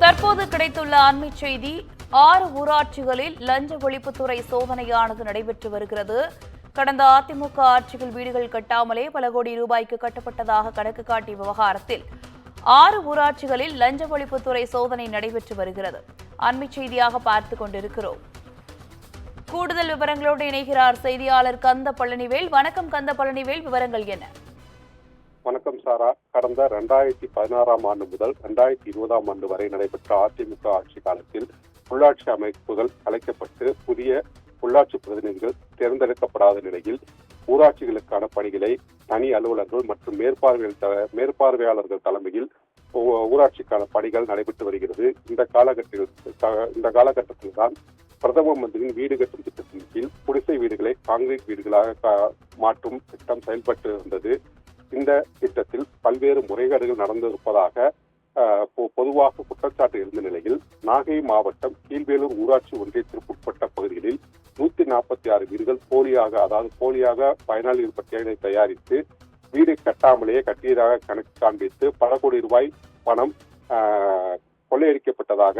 தற்போது கிடைத்துள்ள அண்மை செய்தி. 6 ஊராட்சிகளில் லஞ்ச ஒழிப்புத்துறை சோதனையானது நடைபெற்று வருகிறது. கடந்த அதிமுக ஆட்சியில் வீடுகள் கட்டாமலே பல கோடி ரூபாய்க்கு கட்டப்பட்டதாக கணக்கு காட்டிய விவகாரத்தில் 6 ஊராட்சிகளில் லஞ்ச ஒழிப்புத்துறை சோதனை நடைபெற்று வருகிறது. அண்மை செய்தியாக பார்த்துக் கொண்டிருக்கிறோம். கூடுதல் விவரங்களோடு இணைகிறார் செய்தியாளர் கந்த பழனிவேல். வணக்கம் கந்த பழனிவேல், விவரங்கள் என்ன? வணக்கம் சாரா. கடந்த 2016ஆம் ஆண்டு முதல் 2020ஆம் ஆண்டு வரை நடைபெற்ற அதிமுக ஆட்சி காலத்தில் உள்ளாட்சி அமைப்புகள் கலைக்கப்பட்டு புதிய உள்ளாட்சி பிரதிநிதிகள் தேர்ந்தெடுக்கப்படாத நிலையில் ஊராட்சிகளுக்கான பணிகளை தனி அலுவலர்கள் மற்றும் மேற்பார்வையாளர்கள் தலைமையில் ஊராட்சிக்கான பணிகள் நடைபெற்று வருகிறது. இந்த காலகட்டத்தில் தான் பிரதம மந்திரியின் வீடு கட்டும் திட்டத்தின் கீழ் குடிசை வீடுகளை கான்கிரீட் வீடுகளாக மாற்றும் திட்டம் செயல்பட்டு வந்தது. இந்த திட்டத்தில் பல்வேறு முறைகேடுகள் நடந்திருப்பதாக பொதுவாக குற்றச்சாட்டு இருந்த நிலையில் நாகை மாவட்டம் கீழ்வேலூர் ஊராட்சி ஒன்றியத்திற்குட்பட்ட பகுதிகளில் 146 வீடுகள் போலியாக பயனாளிகள் பட்டியலை தயாரித்து வீடு கட்டாமலேயே கட்டியதாக கணக்கு காண்பித்து பல கோடி ரூபாய் பணம் கொள்ளையடிக்கப்பட்டதாக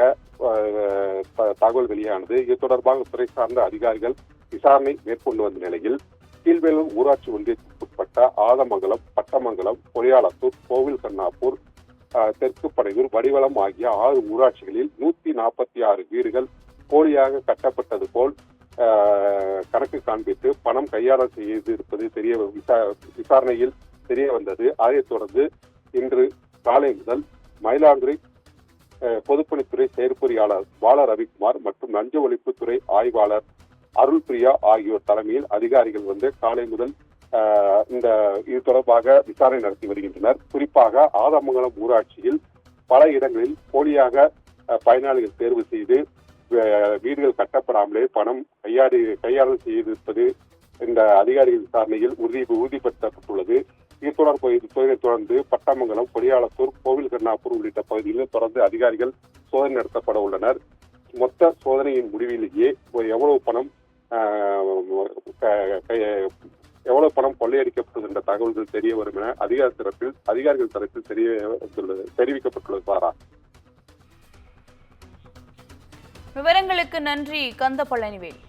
தகவல் வெளியானது. இது தொடர்பாக துறை சார்ந்த அதிகாரிகள் விசாரணை மேற்கொண்டு வந்த நிலையில் கீழ்வேலூர் ஊராட்சி ஒன்றியத்திற்குட்பட்ட ஆதமங்கலம், பட்டமங்கலம், பொறியாளத்தூர், கோவில் கண்ணாப்பூர், தெற்கு படையூர், வடிவளம் ஆகிய 6 ஊராட்சிகளில் 146 வீடுகள் போலியாக கட்டப்பட்டது போல் கணக்கு காண்பித்து பணம் கையாளல் செய்திருப்பது விசாரணையில் தெரிய வந்தது. அதைத் தொடர்ந்து இன்று காலை முதல் மயிலாடுதுறை பொதுப்பணித்துறை செயற்பொறியாளர் பால ரவிக்குமார் மற்றும் லஞ்ச ஒழிப்புத்துறை ஆய்வாளர் அருள் பிரியா ஆகியோர் தலைமையில் அதிகாரிகள் காலை முதல் இது தொடர்பாக விசாரணை நடத்தி வருகின்றனர். குறிப்பாக ஆதமங்கலம் ஊராட்சியில் பல இடங்களில் போலியாக பயனாளிகள் தேர்வு செய்து வீடுகள் கட்டப்படாமலே பணம் கையாளல் செய்திருப்பது இந்த அதிகாரிகள் விசாரணையில் உறுதிப்படுத்தப்பட்டுள்ளது. இது தொடர்ந்து பட்டமங்கலம், பொறியாளத்தூர், கோவில் கண்ணாப்பூர் உள்ளிட்ட பகுதிகளில் தொடர்ந்து அதிகாரிகள் சோதனை நடத்தப்பட உள்ளனர். மொத்த சோதனையின் முடிவிலேயே எவ்வளவு பணம் கொள்ளையடிக்கப்பட்டது என்ற தகவல்கள் தெரிய வரும் என அதிகாரிகள் தரப்பில் தெரிவிக்கப்பட்டுள்ளது. சாரா, விவரங்களுக்கு நன்றி கந்த பழனிவேல்.